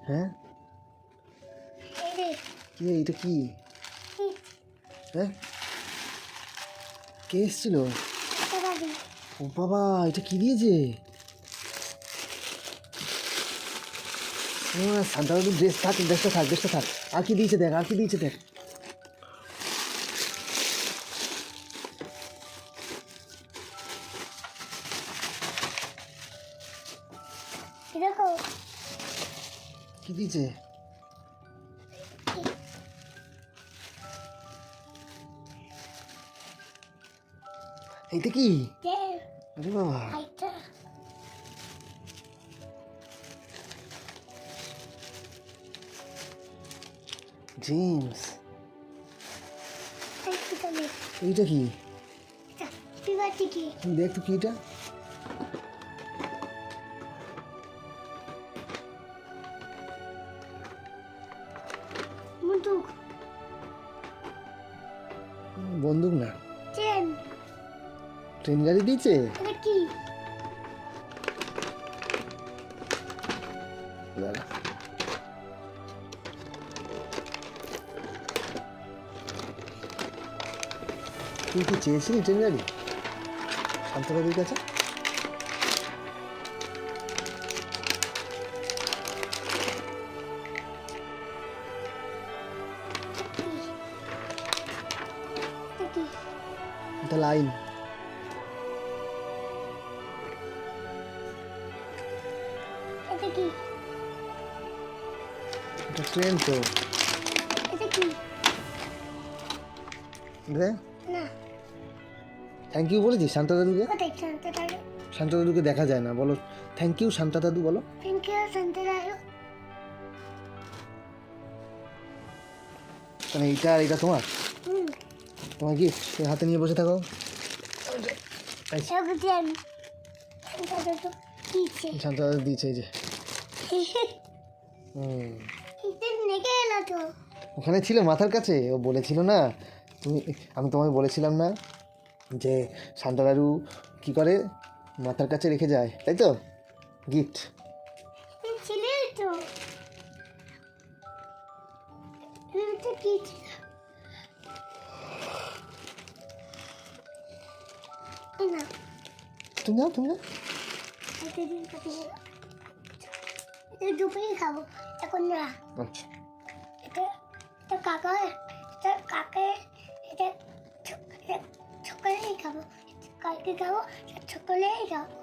হ্যাঁ কি এটা কি? হ্যাঁ কে এসেছিল? ও বাবা, এটা কি দিয়েছে? সান্তা দাদু ড্রেসটা থাক। আর কি দিয়েছে দেখ। কি দিয়েছে? এইটা কি? আরে বাবা, জেমস, এইটা কি? দেখ তো কি এটা? বন্দুক না, ট্রেন গাড়ি দিয়েছে। দাঁড়া, তুই কি চেয়েছিলি ট্রেন গাড়ি শান্তবাবুর কাছে? এটা লাইন, এটা ট্রেন তো। থ্যাংক ইউ বলেছি শান্তা দাদুকে? শান্তা দাদুকে দেখা যায় না, বলো থ্যাংক ইউ শান্তা দাদু, বলো থ্যাংক ইউ শান্তা দাদু। মানে এইটা আর এটা তোমার গিফট, হাতে নিয়ে বসে থাকো। শান্তা দাদু দিয়েছে, এই যে। ওখানে ছিল মাথার কাছে, ও বলেছিল না, আমি তোমায় বলেছিলাম না যে শান্তা দাদু কী করে মাথার কাছে রেখে যায়, তাই তো? গিফট তুমি যাও। দুপুরে খাবো এখন না। আচ্ছা, এটা কাকে এটা ছোকলেই খাবো, কালকে খাবো ছোকলেই খাবো।